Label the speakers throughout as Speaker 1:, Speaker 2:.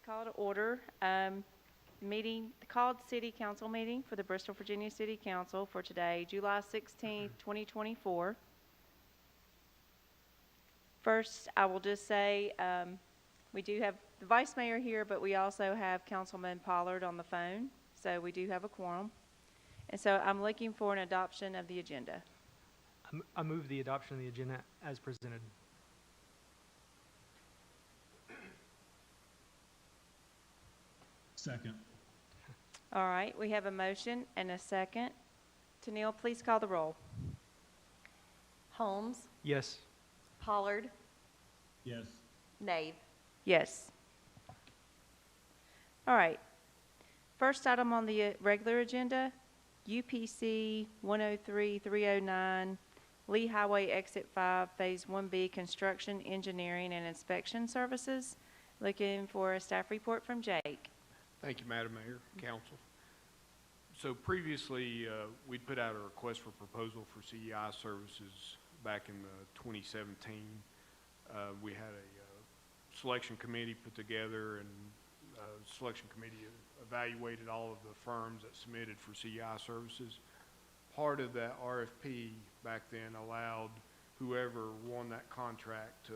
Speaker 1: call to order. The called city council meeting for the Bristol, Virginia City Council for today, July 16th, 2024. First, I will just say we do have the vice mayor here, but we also have Councilman Pollard on the phone, so we do have a quorum. And so I'm looking for an adoption of the agenda.
Speaker 2: I move the adoption of the agenda as presented.
Speaker 3: Second.
Speaker 1: All right, we have a motion and a second. Tanil, please call the roll.
Speaker 4: Holmes,
Speaker 2: Yes.
Speaker 4: Pollard,
Speaker 3: Yes.
Speaker 4: Nave.
Speaker 1: Yes. All right. First item on the regular agenda, UPC 103-309, Lee Highway Exit 5, Phase 1B, Construction, Engineering, and Inspection Services. Looking for a staff report from Jake.
Speaker 5: Thank you, Madam Mayor, Council. So previously, we'd put out a request for proposal for CEI services back in 2017. We had a selection committee put together, and selection committee evaluated all of the firms that submitted for CEI services. Part of that RFP back then allowed whoever won that contract to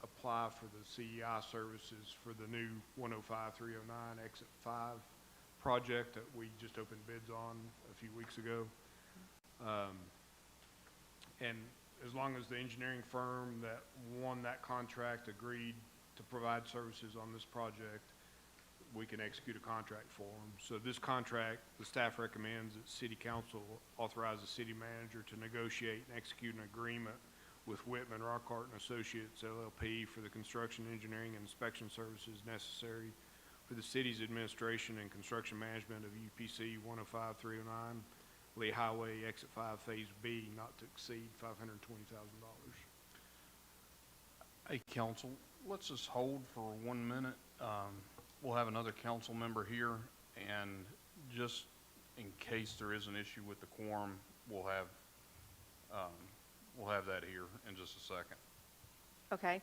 Speaker 5: apply for the CEI services for the new 105-309 Exit 5 project that we just opened bids on a few weeks ago. And as long as the engineering firm that won that contract agreed to provide services on this project, we can execute a contract for them. So this contract, the staff recommends that City Council authorize the city manager to negotiate and execute an agreement with Whitman, Rockhart & Associates, LLP for the construction, engineering, and inspection services necessary for the city's administration and construction management of UPC 105-309, Lee Highway Exit 5 Phase B, not to exceed $520,000.
Speaker 6: Hey, council, let's just hold for 1 minute. We'll have another council member here, and just in case there is an issue with the quorum, we'll have that here in just a second.
Speaker 1: Okay.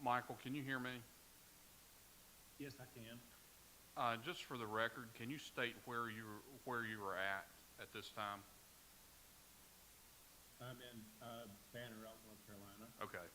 Speaker 6: Michael, can you hear me?
Speaker 3: Yes, I can.
Speaker 6: Just for the record, can you state where you were at this time?
Speaker 3: I'm in Banner Elk, North Carolina.
Speaker 6: Okay.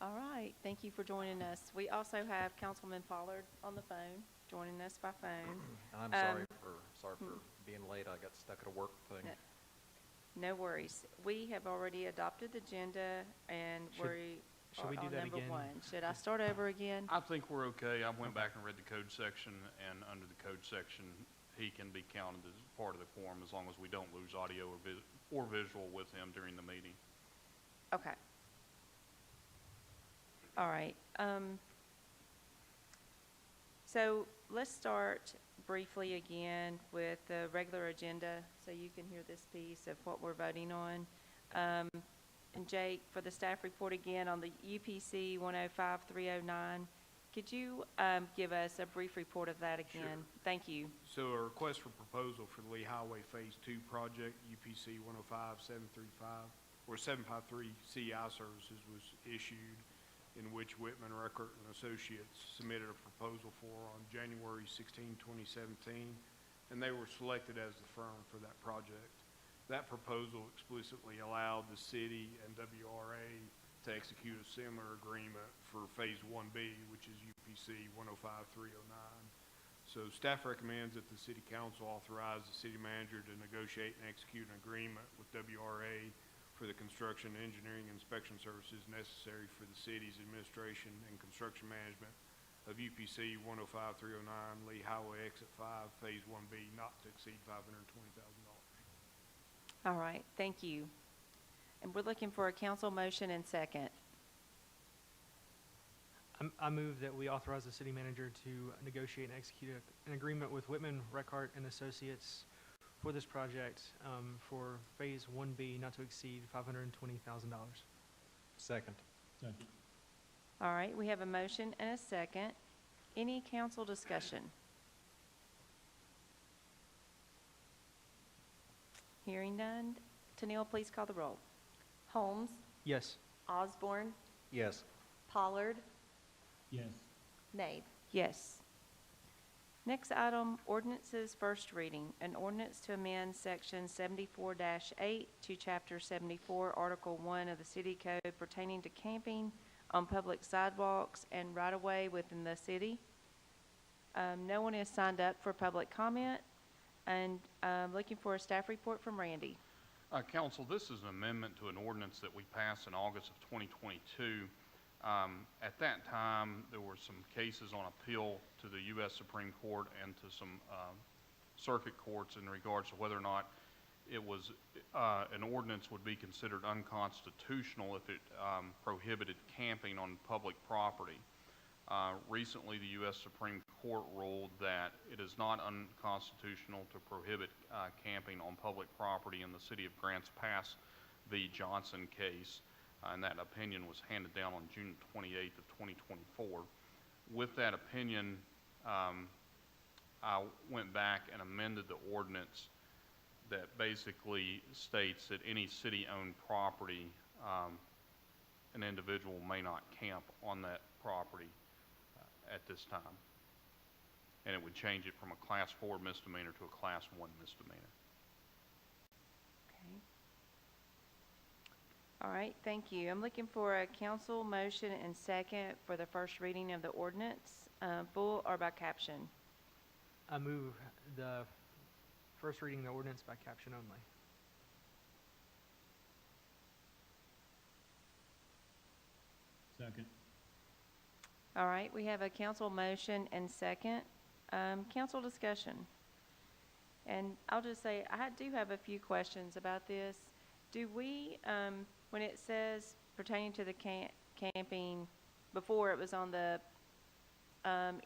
Speaker 1: All right, thank you for joining us. We also have Councilman Pollard on the phone, joining us by phone.
Speaker 4: I'm sorry for being late. I got stuck at a work thing.
Speaker 1: No worries. We have already adopted the agenda, and
Speaker 2: Should we
Speaker 1: are
Speaker 2: do
Speaker 1: on
Speaker 2: that
Speaker 1: number
Speaker 2: again?
Speaker 1: 1. Should I start over again?
Speaker 6: I think we're okay. I went back and read the code section, and under the code section, he can be counted as part of the quorum as long as we don't lose audio or visual with him during the meeting.
Speaker 1: Okay. All right. So let's start briefly again with the regular agenda so you can hear this piece of what we're voting on. And Jake, for the staff report again on the UPC 105-309, could you give us a brief report of that again?
Speaker 5: Sure.
Speaker 1: Thank you.
Speaker 5: So a request for proposal for the Lee Highway Phase 2 project, UPC 105-735, or 753 CI Services was issued, in which Whitman, Record and Associates submitted a proposal for on January 16, 2017, and they were selected as the firm for that project. That proposal explicitly allowed the city and WRA to execute a similar agreement for Phase 1B, which is UPC 105-309. So staff recommends that the City Council authorize the city manager to negotiate and execute an agreement with WRA for the construction, engineering, and inspection services necessary for the city's administration and construction management of UPC 105-309 Lee Highway Exit 5, Phase 1B, not to exceed $520,000.
Speaker 1: All right, thank you. And we're looking for a council motion and second.
Speaker 2: I move that we authorize the city manager to negotiate and execute an agreement with Whitman, Record and Associates for this project for Phase 1B, not to exceed $520,000.
Speaker 4: Second.
Speaker 3: Second.
Speaker 1: All right, we have a motion and a second. Any council discussion? Hearing none. Tennille, please call the roll.
Speaker 7: Holmes,
Speaker 2: Yes.
Speaker 7: Osborne,
Speaker 4: Yes.
Speaker 7: Pollard,
Speaker 3: Yes.
Speaker 7: Nave.
Speaker 1: Yes. Next item, ordinances, first reading. An ordinance to amend Section 74-8 to Chapter 74, Article 1 of the City Code pertaining to camping on public sidewalks and right-of-way within the city. No one is signed up for public comment, and looking for a staff report from Randy.
Speaker 6: Council, this is an amendment to an ordinance that we passed in August of 2022. At that time, there were some cases on appeal to the U.S. Supreme Court and to some circuit courts in regards to whether or not it was an ordinance would be considered unconstitutional if it prohibited camping on public property. Recently, the U.S. Supreme Court ruled that it is not unconstitutional to prohibit camping on public property in the city of Grants Pass v. Johnson case, and that opinion was handed down on June 28th of 2024. With that opinion, I went back and amended the ordinance that basically states that any city-owned property, an individual may not camp on that property at this time. And it would change it from a Class 4 misdemeanor to a Class 1 misdemeanor.
Speaker 1: Okay. All right, thank you. I'm looking for a council motion and second for the first reading of the ordinance, full or by caption.
Speaker 2: I move the first reading of the ordinance by caption only.
Speaker 3: Second.
Speaker 1: All right, we have a council motion and second. Council discussion. And I'll just say, I do have a few questions about this. Do we, when it says pertaining to the camping, before it was on the,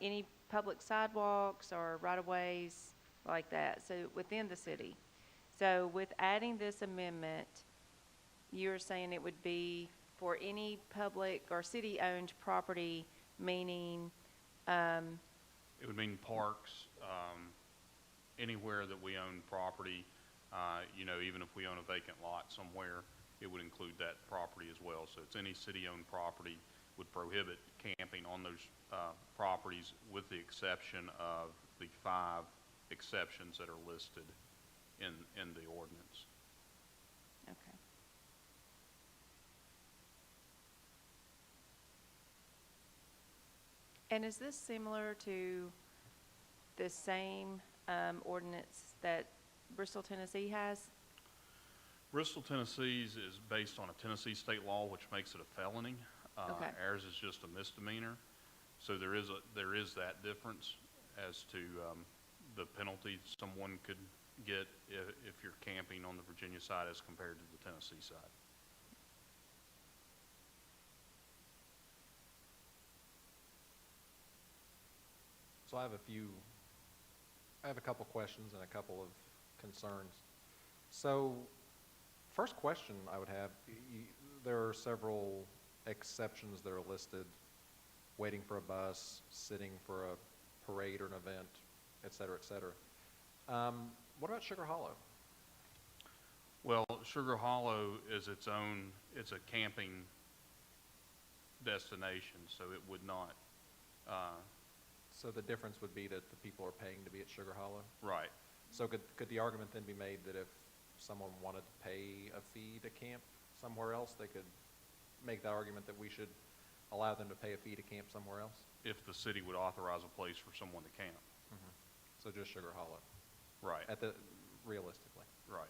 Speaker 1: any public sidewalks or right-of-ways like that, so within the city. So with adding this amendment, you're saying it would be for any public or city-owned property, meaning,
Speaker 6: It would mean parks, anywhere that we own property, even if we own a vacant lot somewhere, it would include that property as well. So it's any city-owned property would prohibit camping on those properties with the exception of the 5 exceptions that are listed in the ordinance.
Speaker 1: okay. And is this similar to the same ordinance that Bristol, Tennessee has?
Speaker 6: Bristol, Tennessee's is based on a Tennessee state law, which makes it a felony.
Speaker 1: Okay.
Speaker 6: Ours is just a misdemeanor. So there is that difference as to the penalty someone could get if you're camping on the Virginia side as compared to the Tennessee side.
Speaker 4: So I have a couple questions and a couple of concerns. So, first question I would have, there are several exceptions that are listed: waiting for a bus, sitting for a parade or an event, et cetera, et cetera. What about Sugar Hollow?
Speaker 6: Well, Sugar Hollow is it's a camping destination, so it would not,
Speaker 4: So the difference would be that the people are paying to be at Sugar Hollow?
Speaker 6: right.
Speaker 4: So could the argument then be made that if someone wanted to pay a fee to camp somewhere else, they could make the argument that we should allow them to pay a fee to camp somewhere else?
Speaker 6: If the city would authorize a place for someone to camp.
Speaker 4: So just Sugar Hollow,
Speaker 6: Right,
Speaker 4: realistically.
Speaker 6: right.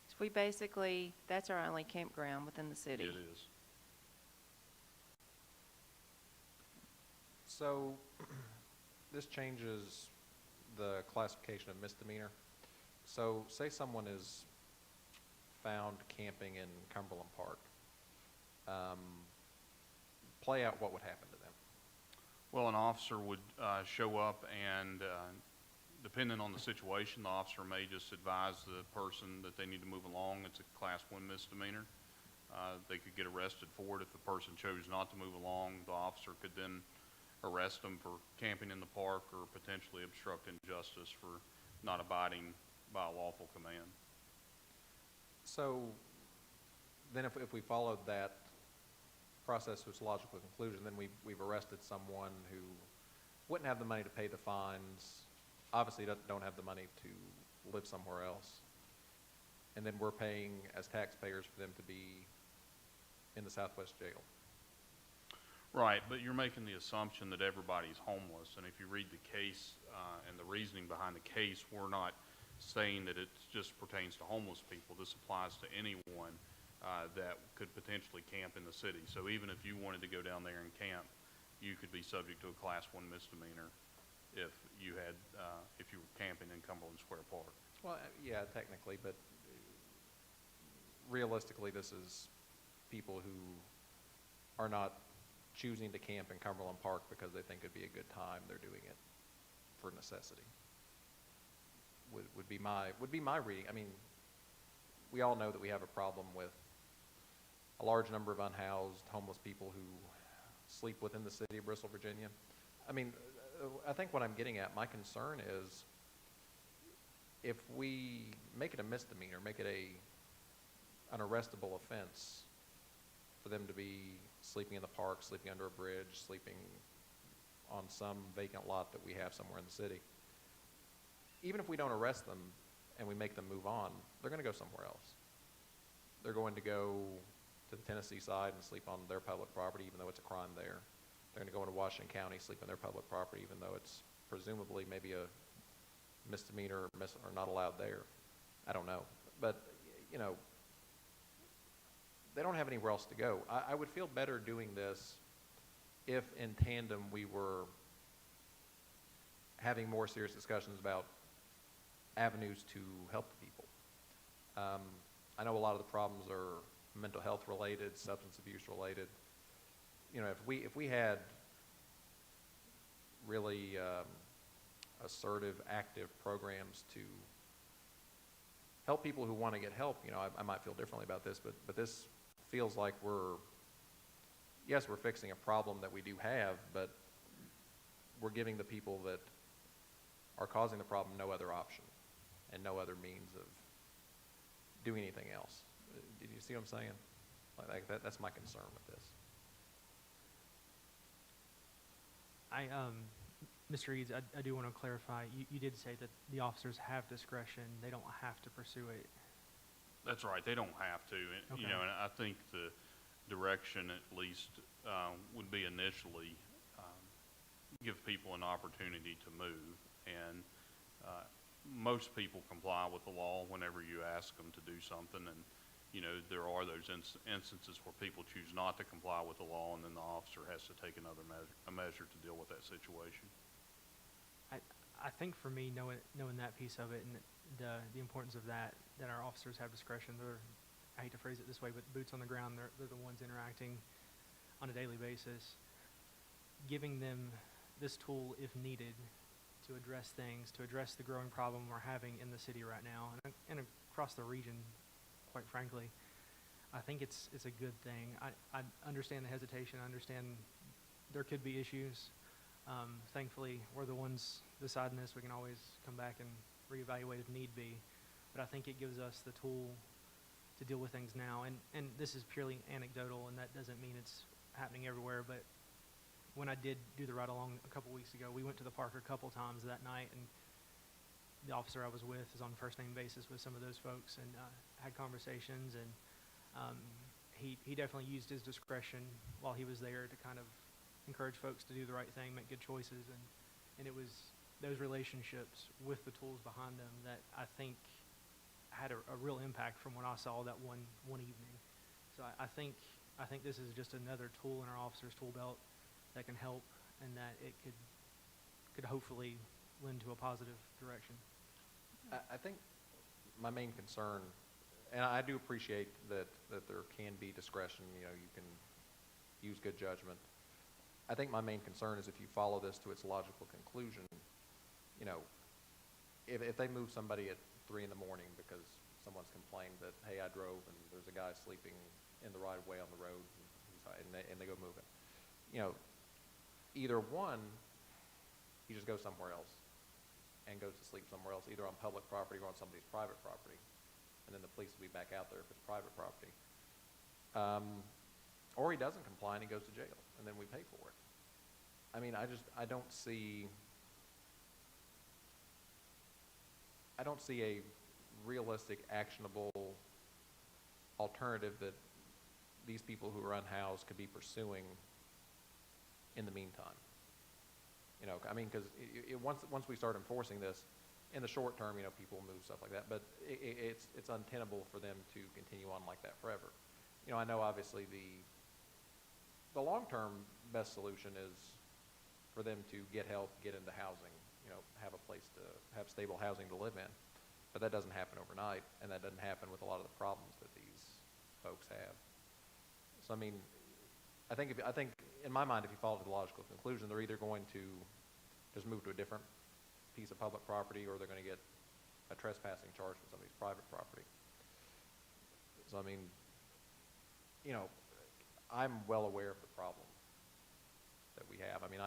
Speaker 1: So we basically, that's our only campground within the city.
Speaker 6: It is.
Speaker 4: So this changes the classification of misdemeanor. So say someone is found camping in Cumberland Park. Play out what would happen to them.
Speaker 6: Well, an officer would show up and, depending on the situation, the officer may just advise the person that they need to move along. It's a Class 1 misdemeanor. They could get arrested for it. If the person chose not to move along, the officer could then arrest them for camping in the park or potentially obstructing justice for not abiding by a lawful command.
Speaker 4: So then if we followed that process to its logical conclusion, then we've arrested someone who wouldn't have the money to pay the fines, obviously don't have the money to live somewhere else, and then we're paying as taxpayers for them to be in the Southwest Jail.
Speaker 6: Right, but you're making the assumption that everybody's homeless, and if you read the case and the reasoning behind the case, we're not saying that it just pertains to homeless people. This applies to anyone that could potentially camp in the city. So even if you wanted to go down there and camp, you could be subject to a Class 1 misdemeanor if you were camping in Cumberland Square Park.
Speaker 4: Well, yeah, technically, but realistically, this is people who are not choosing to camp in Cumberland Park because they think it'd be a good time. They're doing it for necessity. Would be my reading. I mean, we all know that we have a problem with a large number of unhoused homeless people who sleep within the city of Bristol, Virginia. I mean, I think what I'm getting at, my concern is if we make it a misdemeanor, make it an arrestable offense for them to be sleeping in the park, sleeping under a bridge, sleeping on some vacant lot that we have somewhere in the city. Even if we don't arrest them and we make them move on, they're going to go somewhere else. They're going to go to the Tennessee side and sleep on their public property, even though it's a crime there. They're going to go into Washington County, sleep on their public property, even though it's presumably maybe a misdemeanor or not allowed there. I don't know. But, you know, they don't have anywhere else to go. I would feel better doing this if in tandem we were having more serious discussions about avenues to help the people. I know a lot of the problems are mental health related, substance abuse related. You know, if we had really assertive, active programs to help people who want to get help, you know, I might feel differently about this, but this feels like we're fixing a problem that we do have, but we're giving the people that are causing the problem no other option and no other means of doing anything else. Did you see what I'm saying? Like that's my concern with this.
Speaker 2: Mr. Eads, I do want to clarify, you did say that the officers have discretion, they don't have to pursue it.
Speaker 6: That's right, they don't have to.
Speaker 2: Okay.
Speaker 6: You know, and I think the direction at least would be initially give people an opportunity to move. And most people comply with the law whenever you ask them to do something. And, you know, there are those instances where people choose not to comply with the law, and then the officer has to take another measure to deal with that situation.
Speaker 2: I think for me, knowing that piece of it and the importance of that our officers have discretion. I hate to phrase it this way, but boots on the ground, they're the ones interacting on a daily basis. Giving them this tool if needed to address things, to address the growing problem we're having in the city right now and across the region, quite frankly, I think it's a good thing. I understand the hesitation. I understand there could be issues. Thankfully, we're the ones deciding this. We can always come back and reevaluate if need be. But I think it gives us the tool to deal with things now. And this is purely anecdotal, and that doesn't mean it's happening everywhere. But when I did do the ride-along a couple weeks ago, we went to the park a couple times that night, and the officer I was with is on first-name basis with some of those folks and had conversations. And he definitely used his discretion while he was there to kind of encourage folks to do the right thing, make good choices, and it was those relationships with the tools behind them that I think had a real impact from what I saw that one evening. So I think this is just another tool in our officers' tool belt that can help, and that it could hopefully lend to a positive direction.
Speaker 4: I think my main concern, and I do appreciate that there can be discretion, you know, you can use good judgment. I think my main concern is if you follow this to its logical conclusion, you know, if they move somebody at 3 in the morning because someone's complained that, hey, I drove and there's a guy sleeping in the right of way on the road, and they go move it, you know, either one, he just goes somewhere else and goes to sleep somewhere else, either on public property or on somebody's private property, and then the police will be back out there if it's private property. Or he doesn't comply and he goes to jail, and then we pay for it. I mean, I don't see a realistic, actionable alternative that these people who are unhoused could be pursuing in the meantime. You know, I mean, because once we start enforcing this, in the short term, you know, people move, stuff like that, but it's untenable for them to continue on like that forever. You know, I know obviously the long-term best solution is for them to get help, get into housing, you know, have a place to have stable housing to live in. But that doesn't happen overnight, and that doesn't happen with a lot of the problems that these folks have. So, I mean, I think in my mind, if you follow the logical conclusion, they're either going to just move to a different piece of public property, or they're going to get a trespassing charge from somebody's private property. So, I mean, you know, I'm well aware of the problem that we have. I mean,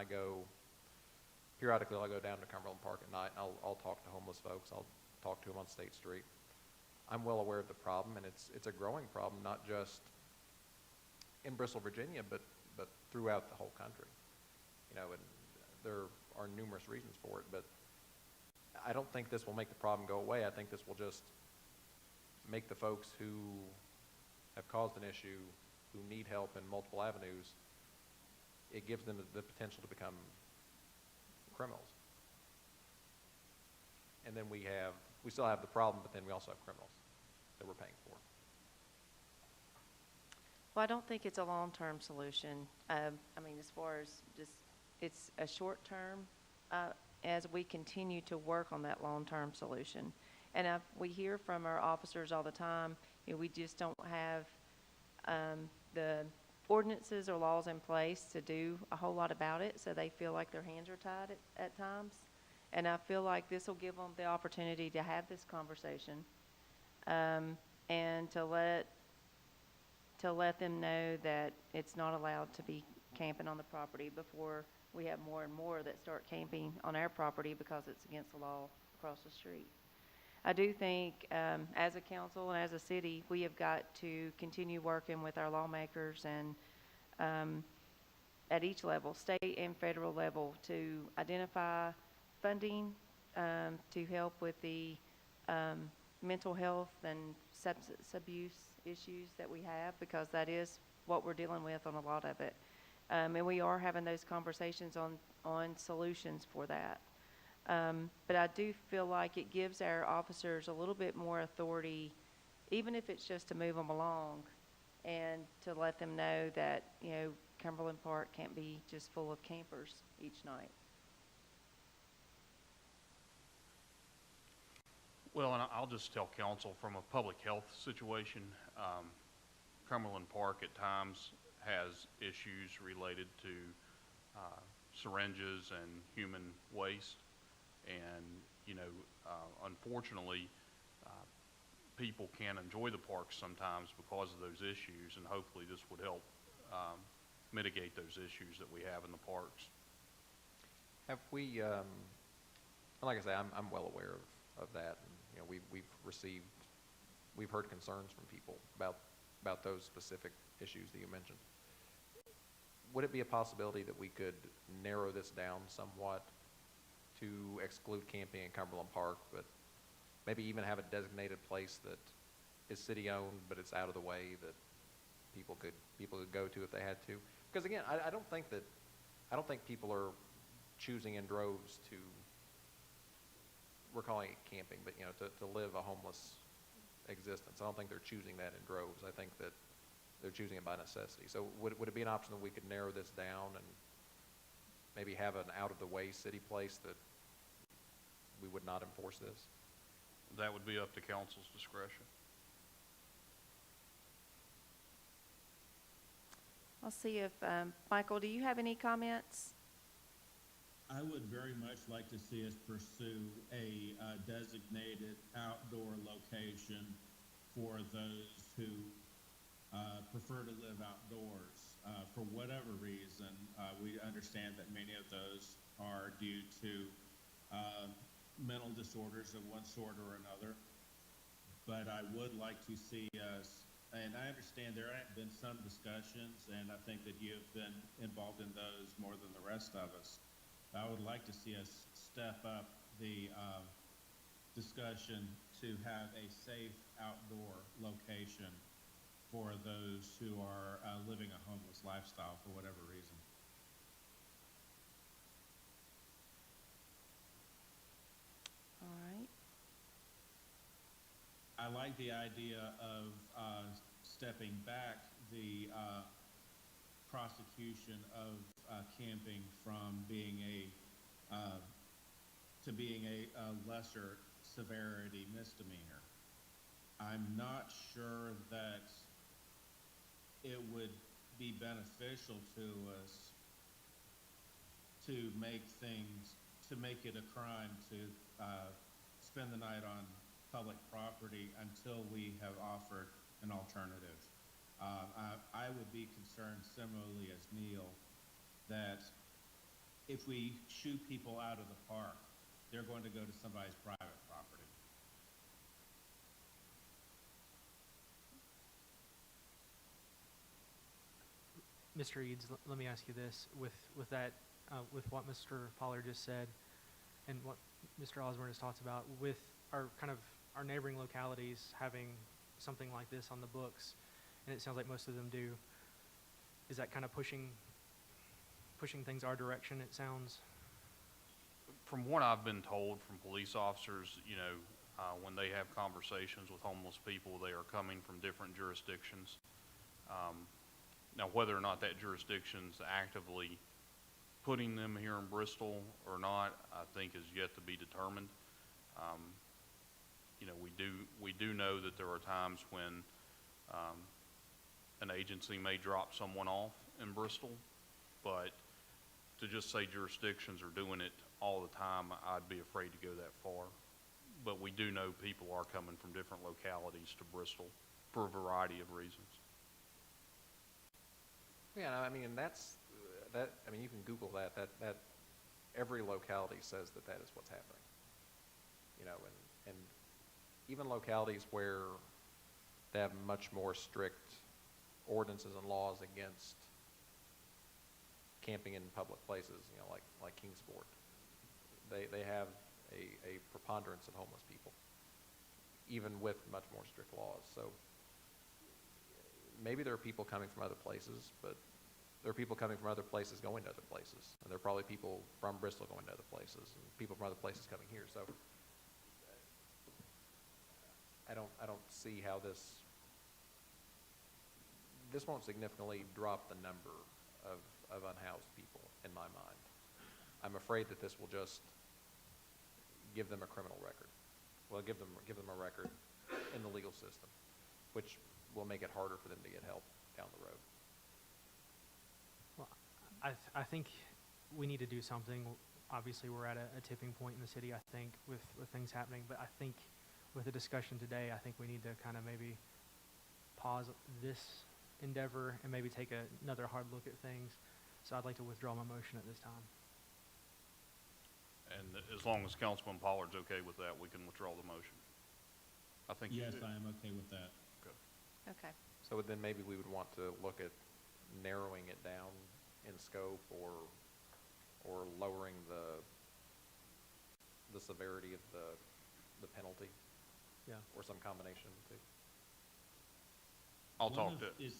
Speaker 4: periodically I'll go down to Cumberland Park at night, and I'll talk to homeless folks. I'll talk to them on State Street. I'm well aware of the problem, and it's a growing problem, not just in Bristol, Virginia, but throughout the whole country. You know, and there are numerous reasons for it, but I don't think this will make the problem go away. I think this will just make the folks who have caused an issue, who need help in multiple avenues, it gives them the potential to become criminals. And then we still have the problem, but then we also have criminals that we're paying for.
Speaker 1: Well, I don't think it's a long-term solution. I mean, as far as just, it's a short-term as we continue to work on that long-term solution. And we hear from our officers all the time, you know, we just don't have the ordinances or laws in place to do a whole lot about it, so they feel like their hands are tied at times. And I feel like this will give them the opportunity to have this conversation and to let them know that it's not allowed to be camping on the property before we have more and more that start camping on our property because it's against the law across the street. I do think as a council and as a city, we have got to continue working with our lawmakers and at each level, state and federal level, to identify funding to help with the mental health and substance abuse issues that we have, because that is what we're dealing with on a lot of it. And we are having those conversations on solutions for that. But I do feel like it gives our officers a little bit more authority, even if it's just to move them along and to let them know that, Cumberland Park can't be just full of campers each night.
Speaker 6: Well, and I'll just tell council from a public health situation, Cumberland Park at times has issues related to syringes and human waste. And, unfortunately, people can't enjoy the parks sometimes because of those issues, and hopefully this would help mitigate those issues that we have in the parks.
Speaker 4: Have we, like I say, I'm well aware of that. And, we've heard concerns from people about those specific issues that you mentioned. Would it be a possibility that we could narrow this down somewhat to exclude camping in Cumberland Park, but maybe even have a designated place that is city-owned, but it's out of the way that people could go to if they had to? Because again, I don't think people are choosing in droves to, we're calling it camping, but to live a homeless existence. I don't think they're choosing that in droves. I think that they're choosing it by necessity. So would it be an option that we could narrow this down and maybe have an out-of-the-way city place that we would not enforce this?
Speaker 6: That would be up to council's discretion.
Speaker 1: I'll see if, Michael, do you have any comments?
Speaker 3: I would very much like to see us pursue a designated outdoor location for those who prefer to live outdoors. For whatever reason, we understand that many of those are due to mental disorders of one sort or another. But I would like to see us, and I understand there have been some discussions, and I think that you've been involved in those more than the rest of us. I would like to see us step up the discussion to have a safe outdoor location for those who are living a homeless lifestyle for whatever reason.
Speaker 1: All right.
Speaker 3: I like the idea of stepping back the prosecution of camping from being to being a lesser severity misdemeanor. I'm not sure that it would be beneficial to us to make it a crime to spend the night on public property until we have offered an alternative. I would be concerned similarly as Neil that if we shoo people out of the park, they're going to go to somebody's private property.
Speaker 2: Mr. Eads, let me ask you this: with that, with what Mr. Pollard just said, and what Mr. Osborne has talked about, with our neighboring localities having something like this on the books, and it sounds like most of them do, is that kind of pushing things our direction, it sounds?
Speaker 6: From what I've been told from police officers, when they have conversations with homeless people, they are coming from different jurisdictions. Now, whether or not that jurisdiction's actively putting them here in Bristol or not, I think is yet to be determined. We do know that there are times when an agency may drop someone off in Bristol, but to just say jurisdictions are doing it all the time, I'd be afraid to go that far. But we do know people are coming from different localities to Bristol for a variety of reasons.
Speaker 4: Yeah, I mean, and you can Google that every locality says that is what's happening. And even localities where they have much more strict ordinances and laws against camping in public places, like Kingsport, they have a preponderance of homeless people, even with much more strict laws. So maybe there are people coming from other places, but there are people coming from other places going to other places. And there are probably people from Bristol going to other places and people from other places coming here. So I don't see how this won't significantly drop the number of unhoused people in my mind. I'm afraid that this will just give them a criminal record. Well, give them a record in the legal system, which will make it harder for them to get help down the road.
Speaker 2: Well, I think we need to do something. Obviously, we're at a tipping point in the city, I think, with things happening. But I think with the discussion today, I think we need to kind of maybe pause this endeavor and maybe take another hard look at things. So I'd like to withdraw my motion at this time.
Speaker 6: And as long as Councilman Pollard's okay with that, we can withdraw the motion. I think you
Speaker 3: Yes,
Speaker 6: did.
Speaker 3: I am okay with that.
Speaker 1: Okay.
Speaker 4: So then maybe we would want to look at narrowing it down in scope or lowering the severity of the penalty.
Speaker 2: Yeah.
Speaker 4: Or some combination of the two.
Speaker 6: I'll talk to,
Speaker 3: It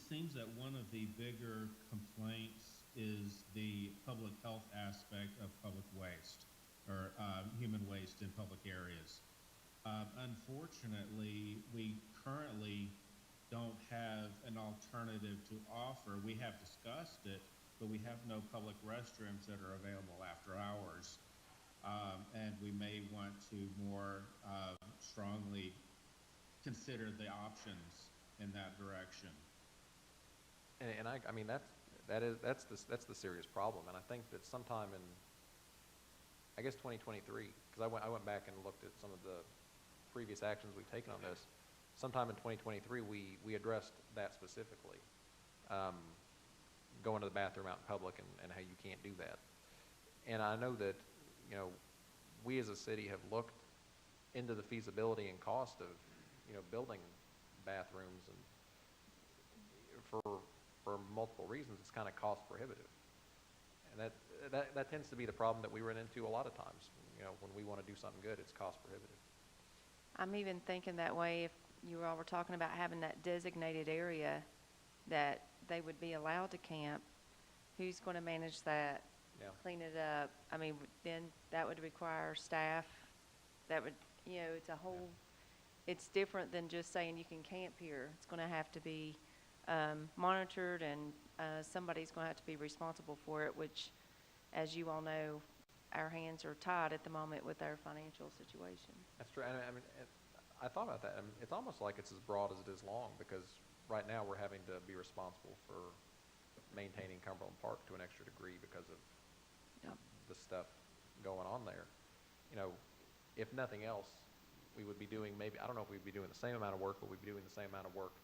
Speaker 3: seems that one of the bigger complaints is the public health aspect of public waste or human waste in public areas. Unfortunately, we currently don't have an alternative to offer. We have discussed it, but we have no public restrooms that are available after hours. And we may want to more strongly consider the options in that direction.
Speaker 4: And I mean that's the serious problem. And I think that sometime in, I guess 2023, because I went back and looked at some of the previous actions we've taken on this. Sometime in 2023, we addressed that specifically, going to the bathroom out in public and how you can't do that. And I know that, you know, we as a city have looked into the feasibility and cost of, you know, building bathrooms, and for multiple reasons, it's kind of cost prohibitive. And that tends to be the problem that we run into a lot of times. You know, when we want to do something good, it's cost prohibitive.
Speaker 1: I'm even thinking that way if you all were talking about having that designated area that they would be allowed to camp. Who's going to manage that?
Speaker 4: Yeah.
Speaker 1: Clean it up? I mean, then that would require staff. That would, you know, it's a whole, it's different than just saying you can camp here. It's going to have to be monitored, and somebody's going to have to be responsible for it, which, as you all know, our hands are tied at the moment with our financial situation.
Speaker 4: That's true. And I mean, I thought about that. I mean, it's almost like it's as broad as it is long, because right now we're having to be responsible for maintaining Cumberland Park to an extra degree because of the stuff going on there. You know, if nothing else, we would be doing maybe, I don't know if we'd be doing the same amount of work, but we'd be doing the same amount of work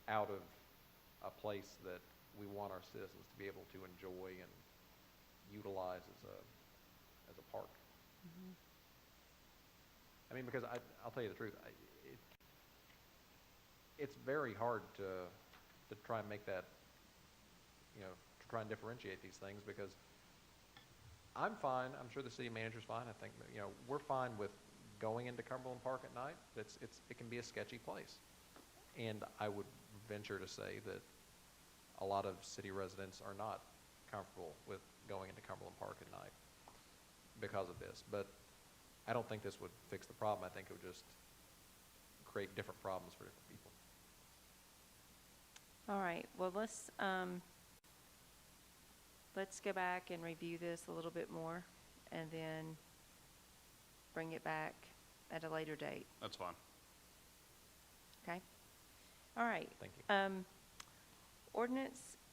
Speaker 4: out of a place that we want our citizens to be able to enjoy and utilize as a park.
Speaker 1: Mm-hmm.
Speaker 4: I mean, because I'll tell you the truth, it's very hard to try and make that, you know, to try and differentiate these things, because I'm fine, I'm sure the city manager's fine, I think, you know, we're fine with going into Cumberland Park at night. It can be a sketchy place. And I would venture to say that a lot of city residents are not comfortable with going into Cumberland Park at night because of this. But I don't think this would fix the problem. I think it would just create different problems for different people.
Speaker 1: All right, well, let's go back and review this a little bit more, and then bring it back at a later date,
Speaker 6: that's fine.
Speaker 1: okay? All right.
Speaker 4: Thank you.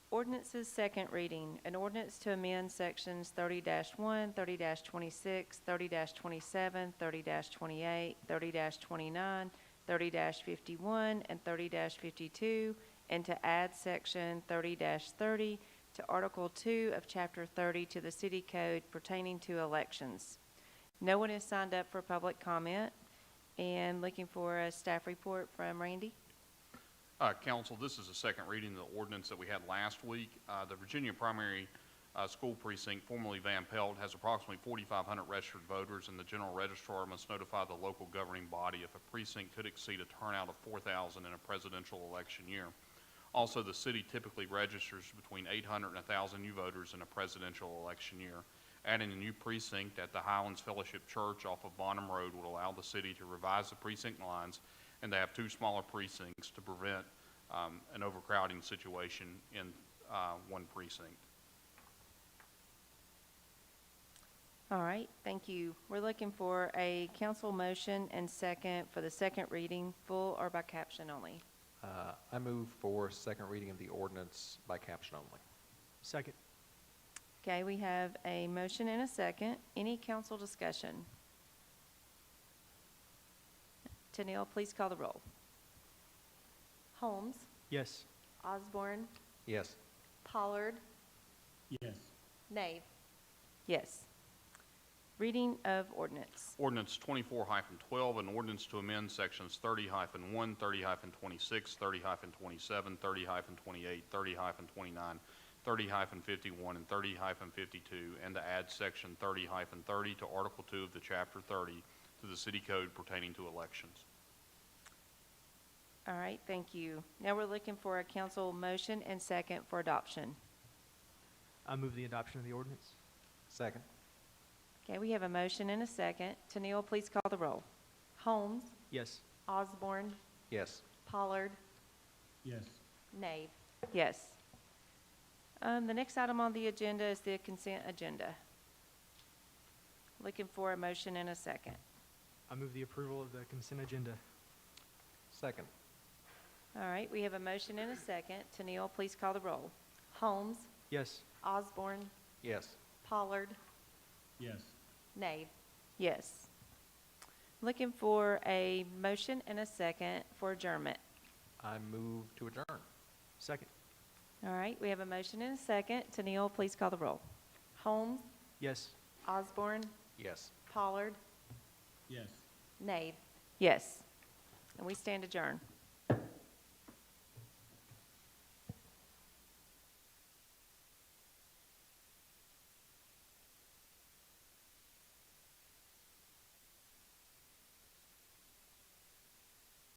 Speaker 1: Ordinance's second reading. An ordinance to amend sections 30-1, 30-26, 30-27, 30-28, 30-29, 30-51, and 30-52, and to add section 30-30 to Article 2 of Chapter 30 to the City Code pertaining to elections. No one has signed up for public comment, and looking for a staff report from Randy.
Speaker 6: Council, this is the second reading of the ordinance that we had last week. The Virginia Primary School Precinct, formerly Van Pelt, has approximately 4,500 registered voters, and the general registrar must notify the local governing body if a precinct could exceed a turnout of 4,000 in a presidential election year. Also, the city typically registers between 800 and 1,000 new voters in a presidential election year. Adding a new precinct at the Highlands Fellowship Church off of Bonham Road would allow the city to revise the precinct lines and to have two smaller precincts to prevent an overcrowding situation in one precinct.
Speaker 1: All right, thank you. We're looking for a council motion and second for the second reading, full or by caption only.
Speaker 4: I move for second reading of the ordinance by caption only.
Speaker 2: Second.
Speaker 1: Okay, we have a motion and a second. Any council discussion? Tennille, please call the roll.
Speaker 7: Holmes,
Speaker 2: Yes.
Speaker 7: Osborne,
Speaker 4: Yes.
Speaker 7: Pollard,
Speaker 3: Yes.
Speaker 7: Nave.
Speaker 1: Yes. Reading of ordinance.
Speaker 6: Ordinance 24-12, an ordinance to amend sections 30-1, 30-26, 30-27, 30-28, 30-29, 30-51, and 30-52, and to add section 30-30 to Article 2 of the Chapter 30 to the city code pertaining to elections.
Speaker 1: All right, thank you. Now we're looking for a council motion and second for adoption.
Speaker 2: I move the adoption of the ordinance.
Speaker 4: Second.
Speaker 1: Okay, we have a motion and a second. Tennille, please call the roll.
Speaker 7: Holmes,
Speaker 2: Yes.
Speaker 7: Osborne,
Speaker 4: Yes.
Speaker 7: Pollard,
Speaker 3: Yes.
Speaker 7: Nave.
Speaker 1: Yes. The next item on the agenda is the consent agenda. Looking for a motion and a second.
Speaker 2: I move the approval of the consent agenda.
Speaker 4: Second.
Speaker 1: All right, we have a motion and a second. Tennille, please call the roll.
Speaker 7: Holmes,
Speaker 2: Yes.
Speaker 7: Osborne,
Speaker 4: Yes.
Speaker 7: Pollard,
Speaker 3: Yes.
Speaker 7: Nave.
Speaker 1: Yes. Looking for a motion and a second for adjournment.
Speaker 4: I move to adjourn.
Speaker 2: Second.
Speaker 1: All right, we have a motion and a second. Tennille, please call the roll.
Speaker 7: Holmes,
Speaker 2: Yes.
Speaker 7: Osborne,
Speaker 4: Yes.
Speaker 7: Pollard,
Speaker 3: Yes.
Speaker 7: Nave.
Speaker 1: Yes. And we stand adjourned.